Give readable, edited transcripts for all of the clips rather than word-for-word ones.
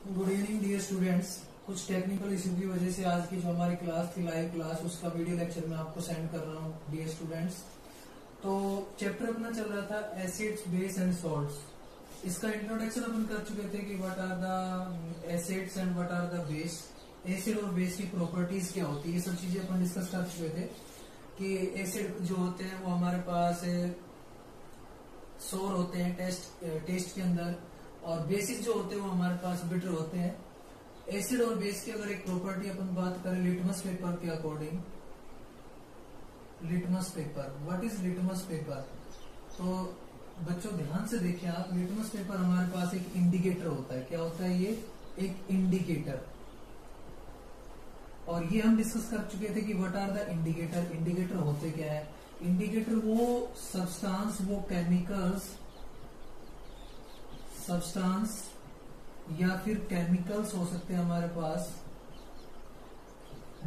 Good evening dear students. कुछ technical issue की वजह से आज की जो हमारी क्लास थी लाइव क्लास, उसका वीडियो लेक्चर मैं आपको सेंड कर रहा हूँ डियर स्टूडेंट्स। तो चैप्टर अपना चल रहा था एसिड्स बेस एंड सॉल्ट्स। इसका इंट्रोडक्शन अपन कर चुके थे कि what are the acids and what are the base. Acid और बेस की प्रॉपर्टीज क्या होती है, ये सब चीजें अपन डिस्कस कर चुके थे कि एसिड जो होते हैं वो हमारे पास सोर होते हैं टेस्ट के अंदर, और बेसिस जो होते हैं वो हमारे पास बिटर होते हैं। एसिड और बेस की अगर एक प्रॉपर्टी अपन बात करें लिटमस पेपर के according, litmus paper, what is litmus paper? तो बच्चों ध्यान से देखिए आप, लिटमस पेपर हमारे पास एक इंडिकेटर होता है। क्या होता है ये? एक इंडिकेटर। और ये हम डिस्कस कर चुके थे कि what are the indicator. Indicator होते क्या है? इंडिकेटर वो सब्सटेंस, वो केमिकल्स, सब्सटेंस या फिर केमिकल्स हो सकते हैं हमारे पास,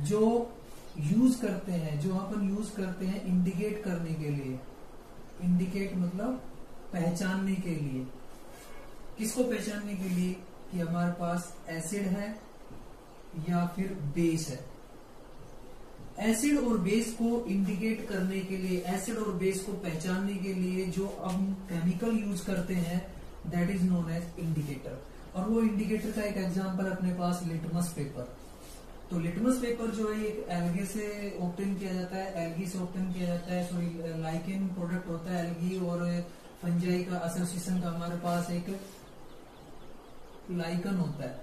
जो यूज करते हैं, जो अपन यूज करते हैं इंडिकेट करने के लिए। इंडिकेट मतलब पहचानने के लिए। किसको पहचानने के लिए? कि हमारे पास एसिड है या फिर बेस है। एसिड और बेस को इंडिकेट करने के लिए, एसिड और बेस को पहचानने के लिए जो हम केमिकल यूज करते हैं that is known as indicator. और वो इंडिकेटर का एक एग्जांपल अपने पास लिटमस पेपर। तो लिटमस पेपर जो है एक एल्गी से ऑब्टेन किया जाता है, एल्गी से ऑब्टेन किया जाता है। सॉरी, लाइकेन प्रोडक्ट होता है एल्गी और फंजाई का एसोसिएशन का हमारे पास एक लाइकन होता है,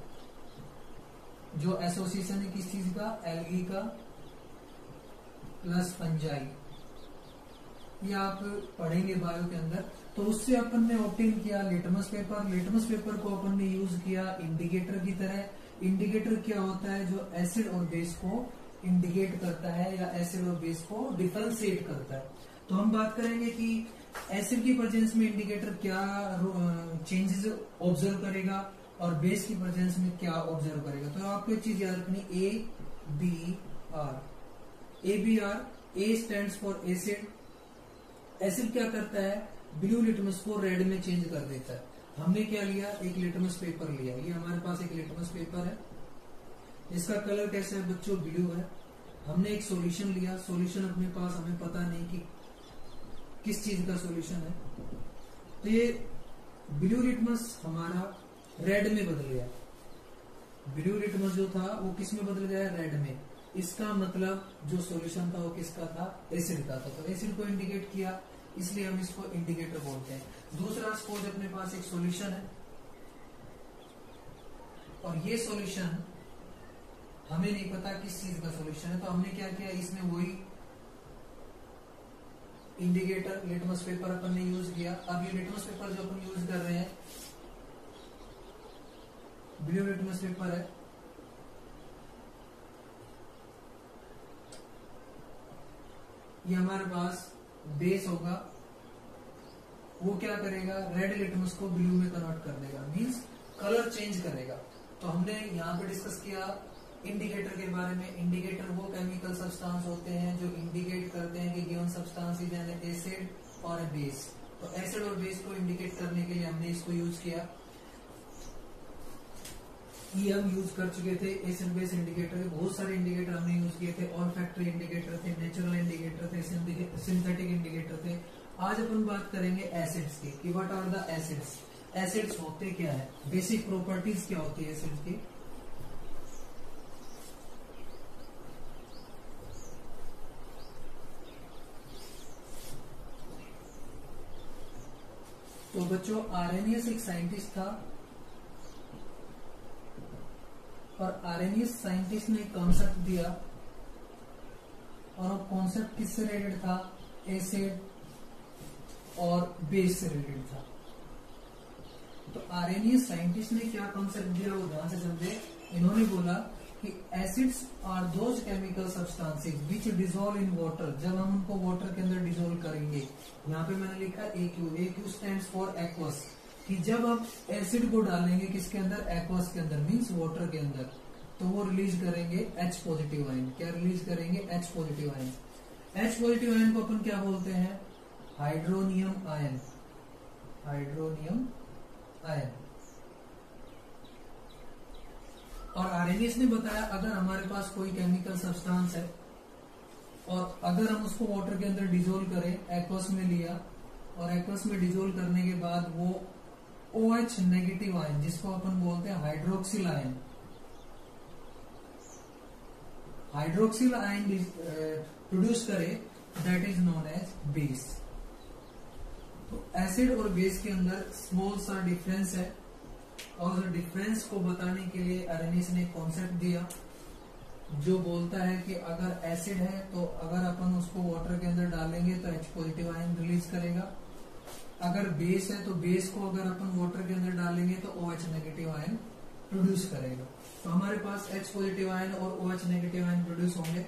जो एसोसिएशन है किस चीज का? एल्गी का प्लस फंजाई। ये आप पढ़ेंगे बायो के अंदर। तो उससे अपन ने ऑब्टेन किया लिटमस पेपर। लिटमस पेपर को अपन ने यूज किया इंडिकेटर की तरह। इंडिकेटर क्या होता है? जो एसिड और बेस को इंडिकेट करता है या एसिड और बेस को डिफरेंशिएट करता है। तो हम बात करेंगे कि एसिड की प्रेजेंस में इंडिकेटर क्या चेंजेस ऑब्जर्व करेगा और बेस की प्रेजेंस में क्या ऑब्जर्व करेगा। तो आपको एक चीज याद रखनी, ABR। ABR, A stands for acid. Acid क्या करता है? ब्लू लिटमस को रेड में चेंज कर देता है। हमने क्या लिया? एक लिटमस पेपर लिया। ये हमारे पास एक लिटमस पेपर है, इसका कलर कैसा है बच्चों? ब्लू है। हमने एक सॉल्यूशन लिया। सॉल्यूशन अपने पास, हमें पता नहीं कि किस चीज का सॉल्यूशन है। तो ये ब्लू लिटमस हमारा रेड में बदल गया। ब्लू लिटमस जो था वो किस में बदल गया? रेड में। इसका मतलब जो सॉल्यूशन था वो किसका था? एसिड का था। तो एसिड को इंडिकेट किया, इसलिए हम इसको इंडिकेटर बोलते हैं। दूसरा, सपोज अपने पास एक सॉल्यूशन है और ये सॉल्यूशन हमें नहीं पता किस चीज का सॉल्यूशन है। तो हमने क्या किया? इसमें वही इंडिकेटर लिटमस पेपर अपन ने यूज किया। अब ये लिटमस पेपर जो अपन यूज कर रहे हैं ब्लू लिटमस पेपर है। ये हमारे पास बेस होगा, वो क्या करेगा? रेड लिटमस को ब्लू में कन्वर्ट कर देगा, मींस कलर चेंज करेगा। तो हमने यहाँ पे डिस्कस किया इंडिकेटर के बारे में। इंडिकेटर वो केमिकल सब्सटेंस होते हैं जो इंडिकेट करते हैं कि given substance is an acid और ए बेस। तो एसिड और बेस को इंडिकेट करने के लिए हमने इसको यूज किया। ये हम यूज कर चुके थे एसिड बेस इंडिकेटर। बहुत सारे इंडिकेटर हमने यूज किए थे। ऑल फैक्टरी इंडिकेटर थे, नेचुरल इंडिकेटर थे, सिंथेटिक इंडिकेटर थे। आज अपन बात करेंगे एसिड्स की कि what are the acids. Acids होते क्या है, बेसिक प्रॉपर्टीज क्या होती है एसिड्स की। तो बच्चों, आर्रेनियस एक साइंटिस्ट था और आर्रेनियस साइंटिस्ट ने एक कॉन्सेप्ट दिया, और वो कॉन्सेप्ट किससे रिलेटेड था? एसिड और बेस से रिलेटेड था। तो आर्रेनियस साइंटिस्ट ने क्या कॉन्सेप्ट दिया वो ध्यान से समझे। इन्होंने बोला कि acids are those chemical substances which dissolve in water. जब हम उनको वाटर के अंदर डिसॉल्व करेंगे, यहाँ पे मैंने लिखा AQ। AQ stands for aqueous, कि जब आप एसिड को डालेंगे किसके अंदर? एक्वस के अंदर, मींस वाटर के अंदर, तो वो रिलीज करेंगे H पॉजिटिव आयन। क्या रिलीज करेंगे? H positive ion. H positive ion को अपन क्या बोलते हैं? Hydronium ion. Hydronium ion. Arrhenius ने बताया अगर हमारे पास कोई केमिकल सब्सटेंस है और अगर हम उसको वाटर के अंदर डिजोल्व करें, एक्वस में लिया और एक्वस में डिजोल्व करने के बाद वो OH नेगेटिव आयन जिसको अपन बोलते हैं hydroxyl ion, hydroxyl ion produce करे, that is known as base. तो एसिड और बेस के अंदर स्मॉल सा डिफरेंस है और डिफरेंस को बताने के लिए आर्हेनियस ने कॉन्सेप्ट दिया जो बोलता है कि अगर एसिड है तो अगर अपन उसको वाटर के अंदर डालेंगे तो H पॉजिटिव आयन रिलीज करेगा, अगर बेस है तो बेस को अगर अपन वाटर के अंदर डालेंगे तो OH नेगेटिव आयन प्रोड्यूस करेगा। तो हमारे पास H पॉजिटिव आयन और OH नेगेटिव आयन प्रोड्यूस होंगे।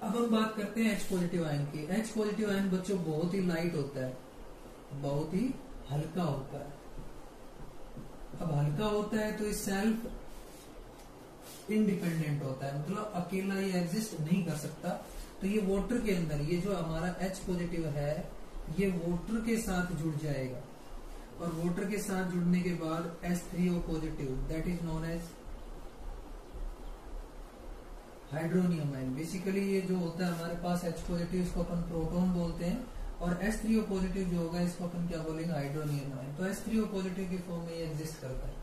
अब हम बात करते हैं H पॉजिटिव आयन की। H पॉजिटिव आयन बच्चों बहुत ही लाइट होता है, बहुत ही हल्का होता है। अब हल्का होता है तो ये सेल्फ इंडिपेंडेंट होता है, मतलब अकेला ये एग्जिस्ट नहीं कर सकता। तो ये वाटर के अंदर ये जो हमारा H पॉजिटिव है ये वाटर के साथ जुड़ जाएगा और वाटर के साथ जुड़ने के बाद H3O positive that is known as hydronium ion. Basically ये जो होता है हमारे पास H पॉजिटिव इसको अपन प्रोटॉन बोलते हैं और H3O पॉजिटिव जो होगा इसको अपन क्या बोलेंगे, हाइड्रोनियम आयन। तो H3O पॉजिटिव की फॉर्म में ये एग्जिस्ट करता है।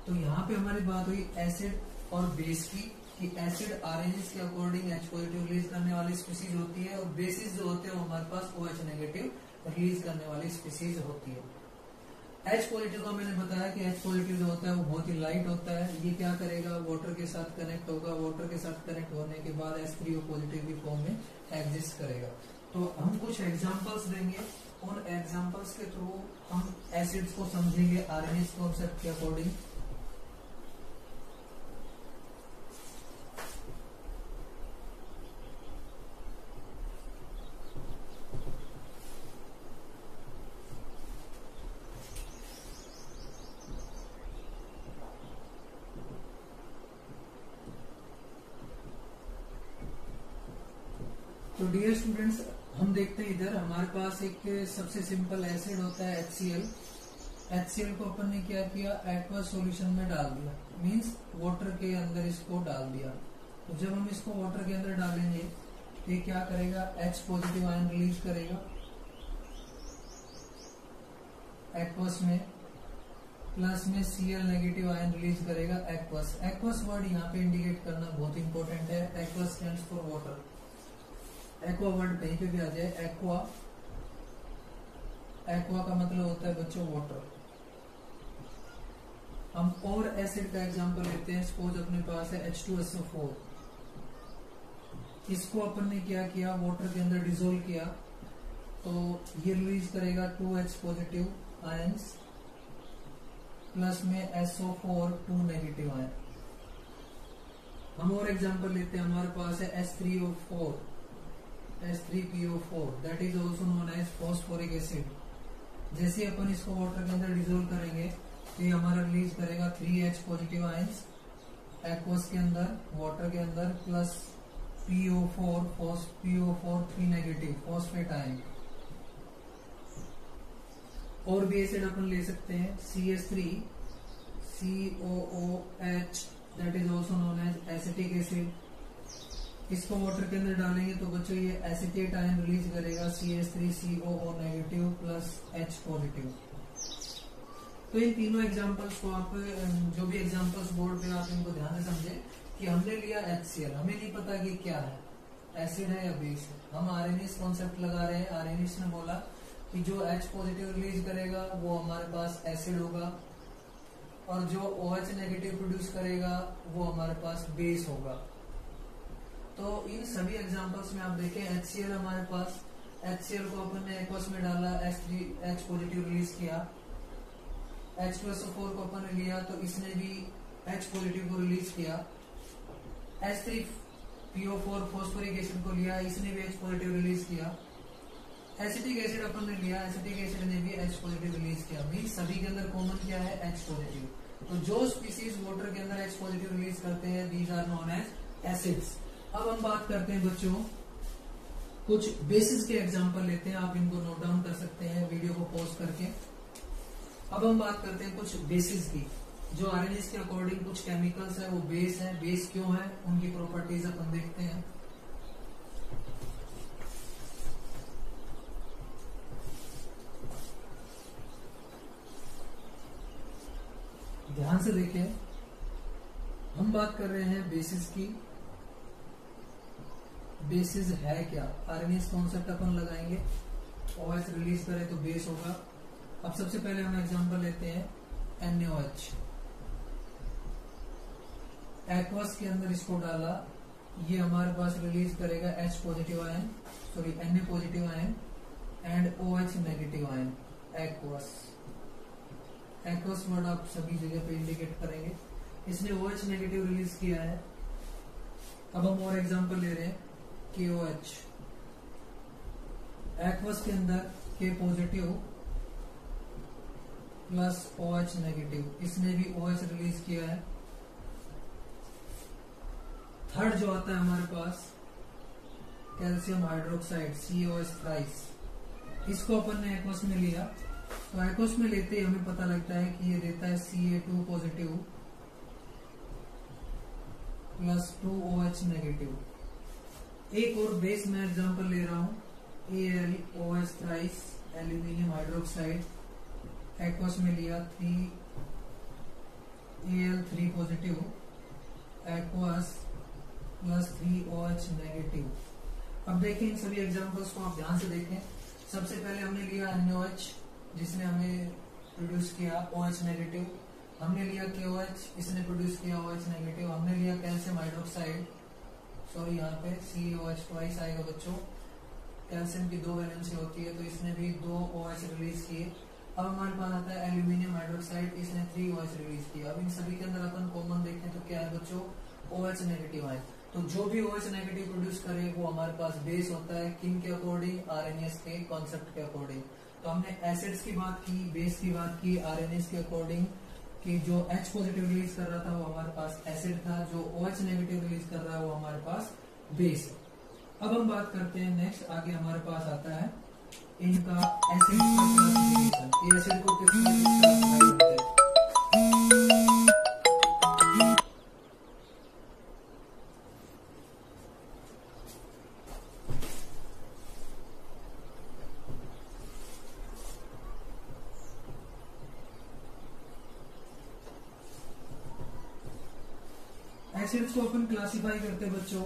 तो यहाँ पे हमारी बात हुई एसिड और बेस की कि एसिड आरएनएस के अकॉर्डिंग H पॉजिटिव रिलीज करने वाली स्पीसीज होती है और बेसिस जो होते हैं वो हमारे पास OH नेगेटिव रिलीज करने वाली स्पीसीज होती है। H पॉजिटिव का मैंने बताया कि H पॉजिटिव जो होता है वो बहुत ही लाइट होता है। ये क्या करेगा, वाटर के साथ कनेक्ट होगा, वाटर के साथ कनेक्ट होने के बाद H3O पॉजिटिव की फॉर्म में एग्जिस्ट करेगा। तो हम कुछ एग्जांपल्स देंगे, उन एग्जांपल्स के थ्रू हम एसिड्स को समझेंगे आरएनएस कॉन्सेप्ट के अकॉर्डिंग। तो डियर स्टूडेंट्स हम देखते हैं इधर हमारे पास एक सबसे सिंपल एसिड होता है HCl। HCl को अपन ने क्या किया, एक्वस सॉल्यूशन में डाल दिया, मींस वाटर के अंदर इसको डाल दिया। तो जब हम इसको वाटर के अंदर डालेंगे तो ये क्या करेगा, H पॉजिटिव आयन रिलीज करेगा एक्वस में, प्लस में Cl नेगेटिव आयन रिलीज करेगा एक्वस। एक्वस वर्ड यहाँ पे इंडिकेट करना बहुत इंपॉर्टेंट है। Aqueous stands for water. Aqua word कहीं पे भी आ जाए, एक्वा, एक्वा का मतलब होता है बच्चों वाटर। हम और एसिड का एग्जांपल लेते हैं। सपोज अपने पास है H2SO4, इसको अपन ने क्या किया, वाटर के अंदर डिसोल्व किया तो ये रिलीज करेगा 2H पॉजिटिव आयंस प्लस में SO4 2 नेगेटिव आयन। हम और एग्जांपल लेते हैं, हमारे पास है H3O4 H3PO4 that is also known as phosphoric acid. जैसे अपन इसको वाटर के अंदर डिसोल्व करेंगे तो ये हमारा रिलीज करेगा 3H पॉजिटिव आयंस एक्वस के अंदर, वाटर के अंदर, plus PO4 3 negative phosphate ion. और भी एसिड अपन ले सकते हैं, CH3 COOH that is also known as acetic acid. इसको वाटर के अंदर डालेंगे तो बच्चों ये एसिटेट आयन रिलीज करेगा CH3COO negative plus H positive. तो इन तीनों एग्जांपल्स को आप जो भी एग्जांपल्स बोर्ड पे आप इनको ध्यान से समझे कि हमने लिया HCl, हमें नहीं पता कि क्या है, एसिड है या बेस है, हम आरएनएस कॉन्सेप्ट लगा रहे हैं। आरएनएस ने बोला कि जो H पॉजिटिव रिलीज करेगा वो हमारे पास एसिड होगा और जो OH नेगेटिव प्रोड्यूस करेगा वो हमारे पास बेस होगा। तो इन सभी एग्जांपल्स में आप देखें HCl हमारे पास, HCl को अपन ने एक्वस में डाला, H पॉजिटिव रिलीज किया, H2SO4 को अपन ने लिया तो इसने भी H पॉजिटिव को रिलीज किया, H3PO4 फॉस्फोरिक एसिड को लिया, इसने भी H पॉजिटिव रिलीज किया, एसिटिक एसिड अपन ने लिया, एसिटिक एसिड ने भी H पॉजिटिव रिलीज किया। मींस सभी के अंदर कॉमन क्या है, H पॉजिटिव। तो जो स्पीसीज वाटर के अंदर H पॉजिटिव रिलीज करते हैं these are known as acids. अब हम बात करते हैं बच्चों कुछ बेसिस के एग्जांपल लेते हैं, आप इनको नोट डाउन कर सकते हैं वीडियो को पॉज करके। अब हम बात करते हैं कुछ बेसिस की। जो आरएनएस के अकॉर्डिंग कुछ केमिकल्स है वो बेस है। बेस क्यों है, उनकी प्रॉपर्टीज अपन देखते हैं। ध्यान से देखिए, हम बात कर रहे हैं बेसिस की। बेसिस है क्या, आरएनएस कॉन्सेप्ट अपन लगाएंगे, OH रिलीज करे तो बेस होगा। अब सबसे पहले हम एग्जांपल लेते हैं NaOH। एक्वस के अंदर इसको डाला, ये हमारे पास रिलीज करेगा H positive ion, sorry Na positive ion and OH negative ion. Aqueous, aqueous word आप सभी जगह पे इंडिकेट करेंगे। इसने OH नेगेटिव रिलीज किया है। अब हम और एग्जांपल ले रहे हैं KOH। एक्वस के अंदर K positive plus OH negative, इसने भी OH रिलीज किया है। थर्ड जो आता है हमारे पास कैल्शियम हाइड्रोक्साइड CaOH थ्राइस, इसको अपन ने एक्वस में लिया, तो एक्वस में लेते ही हमें पता लगता है कि ये देता है Ca2 positive plus 2OH negative. एक और बेस में एग्जांपल ले रहा हूं AlOH thrice aluminium hydroxide, aqueous में लिया 3Al3 positive aqueous plus 3OH negative. अब देखें इन सभी एग्जांपल्स को आप ध्यान से देखें। सबसे पहले हमने लिया NaOH जिसने हमें प्रोड्यूस किया OH नेगेटिव, हमने लिया KOH, इसने प्रोड्यूस किया OH नेगेटिव, हमने लिया कैल्शियम हाइड्रोक्साइड, सॉरी यहाँ पे CaOH ट्वाइस आएगा बच्चों, कैल्शियम की 2 वैलेंसी होती है तो इसने भी 2 OH रिलीज किए। अब हमारे पास आता है एल्यूमिनियम हाइड्रोक्साइड, इसने 3 OH रिलीज किया। अब इन सभी के अंदर अपन कॉमन देखें तो क्या है बच्चों, OH नेगेटिव आए। तो जो भी OH नेगेटिव प्रोड्यूस करे वो हमारे पास बेस होता है, किन के अकॉर्डिंग, आरएनएस के कॉन्सेप्ट के अकॉर्डिंग। तो हमने एसिड्स की बात की, बेस की बात की आरएनएस के अकॉर्डिंग, कि जो H पॉजिटिव रिलीज कर रहा था वो हमारे पास एसिड था, जो OH नेगेटिव रिलीज कर रहा है वो हमारे पास बेस है। अब हम बात करते हैं नेक्स्ट, आगे हमारे पास आता है इनका एसिड का क्लासिफिकेशन। ये एसिड को किस तरह क्लासिफाई करते हैं। एसिड्स को अपन क्लासिफाई करते हैं बच्चों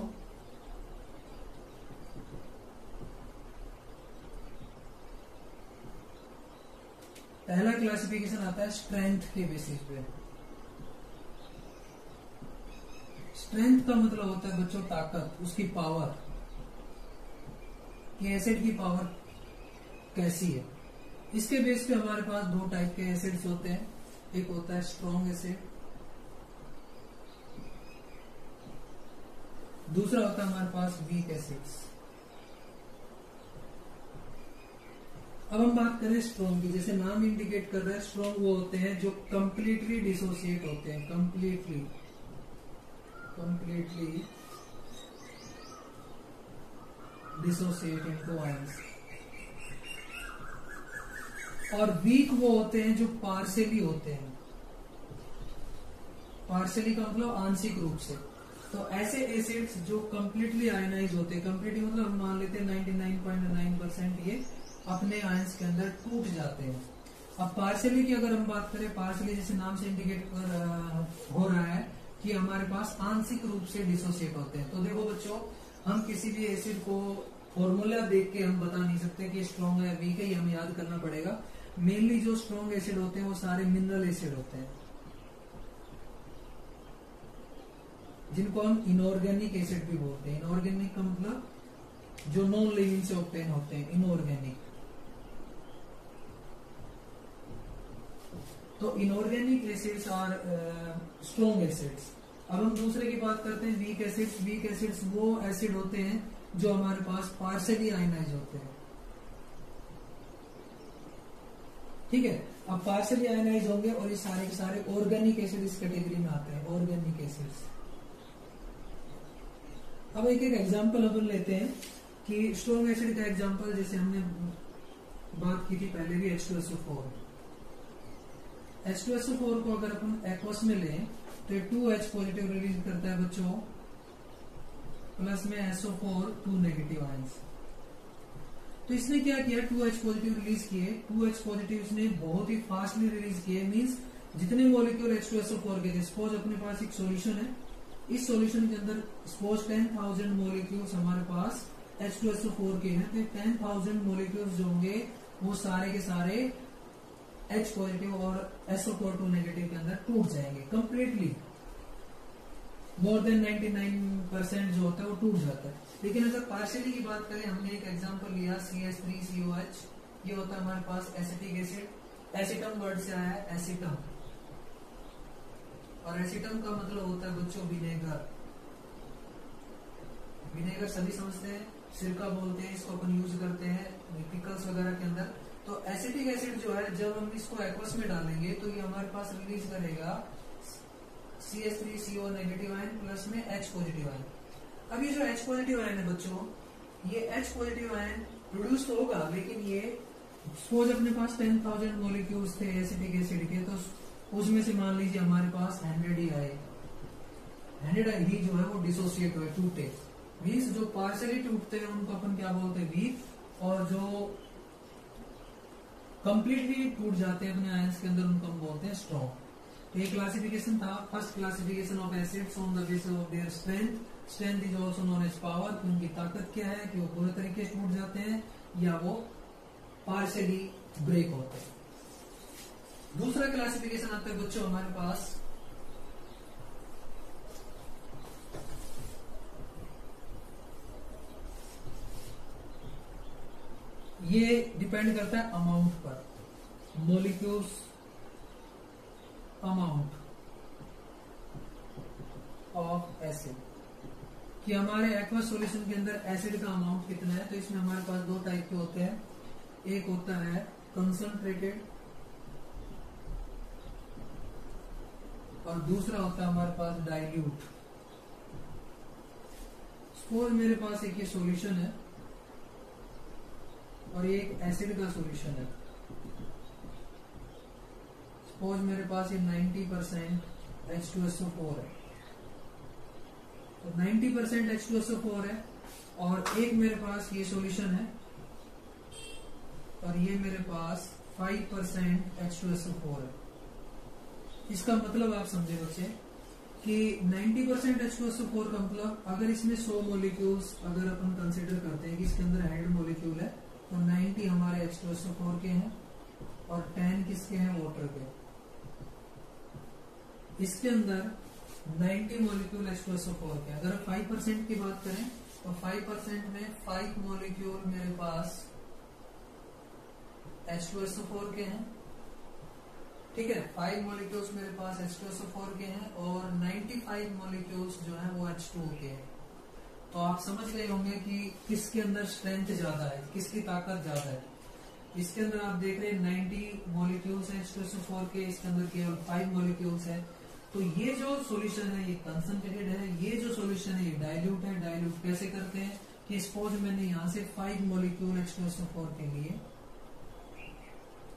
पहला क्लासिफिकेशन आता है स्ट्रेंथ के बेसिस पे। स्ट्रेंथ का मतलब होता है बच्चों ताकत, उसकी पावर, कि एसिड की पावर कैसी है। इसके बेस पे हमारे पास 2 टाइप के एसिड्स होते हैं, एक होता है स्ट्रॉन्ग एसिड, दूसरा होता है हमारे पास वीक एसिड्स। अब हम बात करें स्ट्रॉन्ग की, जैसे नाम इंडिकेट कर रहा है स्ट्रॉन्ग वो होते हैं जो कंप्लीटली डिसोसिएट होते हैं, कंप्लीटली डिसोसिएट इनटू आयंस। और वीक वो होते हैं जो पार्शियली होते हैं, पार्शियली का मतलब आंशिक रूप से। तो ऐसे एसिड्स जो कंप्लीटली आयनाइज होते हैं, कंप्लीटली मतलब हम मान लेते हैं 99.9% ये अपने आयंस के अंदर टूट जाते हैं। अब पार्शियली की अगर हम बात करें, पार्शियली जैसे नाम से इंडिकेट हो रहा है कि हमारे पास आंशिक रूप से डिसोसिएट होते हैं। तो देखो बच्चों, हम किसी भी एसिड को फॉर्मूला देख के हम बता नहीं सकते कि स्ट्रॉन्ग है वीक है, ये हमें याद करना पड़ेगा। मेनली जो स्ट्रॉन्ग एसिड होते हैं वो सारे मिनरल एसिड होते हैं, जिनको हम इनऑर्गेनिक एसिड भी बोलते हैं। इनऑर्गेनिक का मतलब जो नॉन लिविंग से ऑब्टेन होते हैं, इनऑर्गेनिक। तो inorganic acids are strong acids. अब हम दूसरे की बात करते हैं वीक एसिड्स। वीक एसिड्स वो एसिड होते हैं जो हमारे पास पार्शियली आयनाइज होते हैं, ठीक है। अब पार्शियली आयनाइज होंगे और ये सारे के सारे ऑर्गेनिक एसिड इस कैटेगरी में आते हैं, ऑर्गेनिक एसिड्स। अब एक एक एग्जांपल अपन लेते हैं कि स्ट्रॉन्ग एसिड का एग्जांपल, जैसे हमने बात की थी पहले भी H2SO4। H2SO4 को अगर अपन एक्वस में लें तो 2H पॉजिटिव रिलीज करता है बच्चों, प्लस में SO4 2 नेगेटिव आयंस। तो इसने क्या किया, 2H पॉजिटिव रिलीज किए, 2H पॉजिटिव इसने बहुत ही फास्टली रिलीज किए, मींस जितने मॉलिक्यूल H2SO4 के थे, सपोज अपने पास एक सॉल्यूशन है, इस सॉल्यूशन के अंदर सपोज 10,000 मॉलिक्यूल्स हमारे पास H2SO4 के हैं, तो 10,000 मॉलिक्यूल्स जो होंगे वो सारे के सारे H पॉजिटिव और SO4 2 नेगेटिव के अंदर टूट जाएंगे कंप्लीटली, मोर देन 99% जो होता है वो टूट जाता है। लेकिन अगर पार्शियली की बात करें, हमने एक एग्जांपल लिया CH3COH, ये होता है हमारे पास एसिटिक एसिड, एसिटम वर्ड से आया है एसिटम, और एसिटम का मतलब होता है बच्चों विनेगर। विनेगर सभी समझते हैं, सिरका बोलते हैं इसको, अपन यूज करते हैं पिकल्स वगैरह के अंदर। तो एसिटिक एसिड जो है, जब हम इसको एक्वस में डालेंगे तो ये हमारे पास रिलीज करेगा CH3CO नेगेटिव आयन प्लस में H पॉजिटिव आयन। अब ये जो H पॉजिटिव आयन है बच्चों, ये H पॉजिटिव आयन प्रोड्यूस तो होगा, लेकिन ये सपोज अपने पास 10,000 मॉलिक्यूल्स थे एसिटिक एसिड के, तो उसमें से मान लीजिए हमारे पास 100 ही आए, 100 ही जो है वो डिसोसिएट हुए, टूटे। मीन्स जो पार्शियली टूटते हैं उनको अपन क्या बोलते हैं, वीक, और जो कंप्लीटली टूट जाते हैं अपने आयंस के अंदर उनको हम बोलते हैं स्ट्रॉन्ग। तो ये क्लासिफिकेशन था, first classification of acids on the basis of their strength. Strength is also known as power, कि उनकी ताकत क्या है, कि वो पूरे तरीके से टूट जाते हैं या वो पार्शियली ब्रेक होते हैं। दूसरा क्लासिफिकेशन आता है बच्चों हमारे पास ये डिपेंड करता है अमाउंट पर, मॉलिक्यूल्स अमाउंट ऑफ एसिड, कि हमारे एक्वस सॉल्यूशन के अंदर एसिड का अमाउंट कितना है। तो इसमें हमारे पास दो टाइप के होते हैं, एक होता है कंसंट्रेटेड और दूसरा होता है हमारे पास डाइल्यूट। सपोज मेरे पास एक ये सॉल्यूशन है और ये एक एसिड का सॉल्यूशन है, सपोज मेरे पास ये 90% H2SO4 है, तो 90% H2SO4 है, और एक मेरे पास ये सॉल्यूशन है और ये मेरे पास 5% H2SO4 है। इसका मतलब आप समझे बच्चे कि 90% H2SO4 का मतलब, अगर इसमें 100 मॉलिक्यूल्स अगर अपन कंसीडर करते हैं कि इसके अंदर 100 मॉलिक्यूल है, तो 90 हमारे H2SO4 के हैं और 10 किसके हैं, वाटर के। इसके अंदर 90 मॉलिक्यूल H2SO4 के। अगर 5% की बात करें तो 5% में 5 मॉलिक्यूल मेरे पास H2SO4 के हैं, ठीक है, 5 मॉलिक्यूल्स मेरे पास H2SO4 के हैं और 95 मॉलिक्यूल्स जो हैं वो H2O के हैं। तो आप समझ गए होंगे कि किसके अंदर स्ट्रेंथ ज्यादा है, किसकी ताकत ज्यादा है। इसके अंदर आप देख रहे हैं 90 मॉलिक्यूल्स हैं H2SO4 के, इसके अंदर केवल 5 मॉलिक्यूल्स है। तो ये जो सॉल्यूशन है ये कंसंट्रेटेड है, ये जो सॉल्यूशन है ये डाइल्यूट है। डाइल्यूट कैसे करते हैं कि सपोज मैंने यहाँ से 5 मॉलिक्यूल H2SO4 के लिए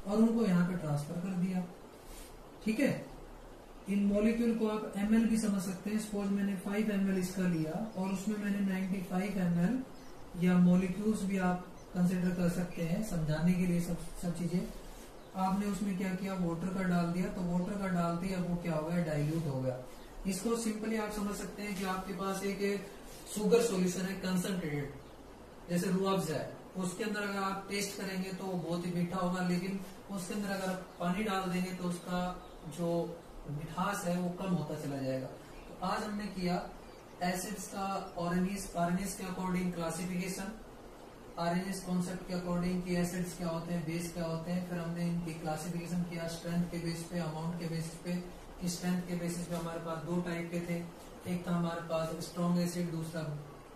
और उनको यहाँ पे ट्रांसफर कर दिया, ठीक है। इन मॉलिक्यूल को आप ml भी समझ सकते हैं। सपोज मैंने 5 ml इसका लिया और उसमें मैंने 95 ml, या मॉलिक्यूल्स भी आप कंसिडर कर सकते हैं समझाने के लिए, सब चीजें आपने उसमें क्या किया, वाटर का डाल दिया। तो वाटर का डालते ही अब वो क्या हो गया, डाइल्यूट हो गया। इसको सिंपली आप समझ सकते हैं कि आपके पास एक शुगर सॉल्यूशन है कंसंट्रेटेड, जैसे रूअफ़ज़ा है, उसके अंदर अगर आप टेस्ट करेंगे तो वो बहुत ही मीठा होगा, लेकिन उसके अंदर अगर आप पानी डाल देंगे तो उसका जो मिठास है वो कम होता चला जाएगा। तो आज हमने किया एसिड्स का आरएनएस के अकॉर्डिंग क्लासिफिकेशन, आरएनएस कॉन्सेप्ट के अकॉर्डिंग कि एसिड्स क्या होते हैं, बेस क्या होते हैं। फिर हमने इनकी क्लासिफिकेशन किया स्ट्रेंथ के बेस पे, अमाउंट के बेसिस पे। कि स्ट्रेंथ के बेसिस पे हमारे पास दो टाइप के थे, एक था हमारे पास स्ट्रॉन्ग एसिड, दूसरा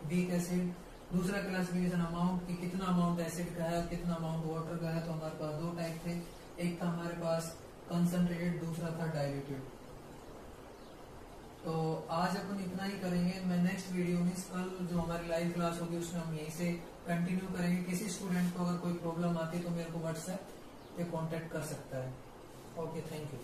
वीक एसिड। दूसरा क्लासिफिकेशन अमाउंट की, कितना अमाउंट एसिड का है और कितना अमाउंट वाटर का है। तो हमारे पास दो टाइप थे, एक था हमारे पास कंसंट्रेटेड, दूसरा था डाइल्यूटेड। तो आज अपन इतना ही करेंगे। मैं नेक्स्ट वीडियो में कल जो हमारी लाइव क्लास होगी उसमें हम यहीं से कंटिन्यू करेंगे। किसी स्टूडेंट को अगर कोई प्रॉब्लम आती है तो मेरे को व्हाट्सएप पे कांटेक्ट कर सकता है। Okay, thank you.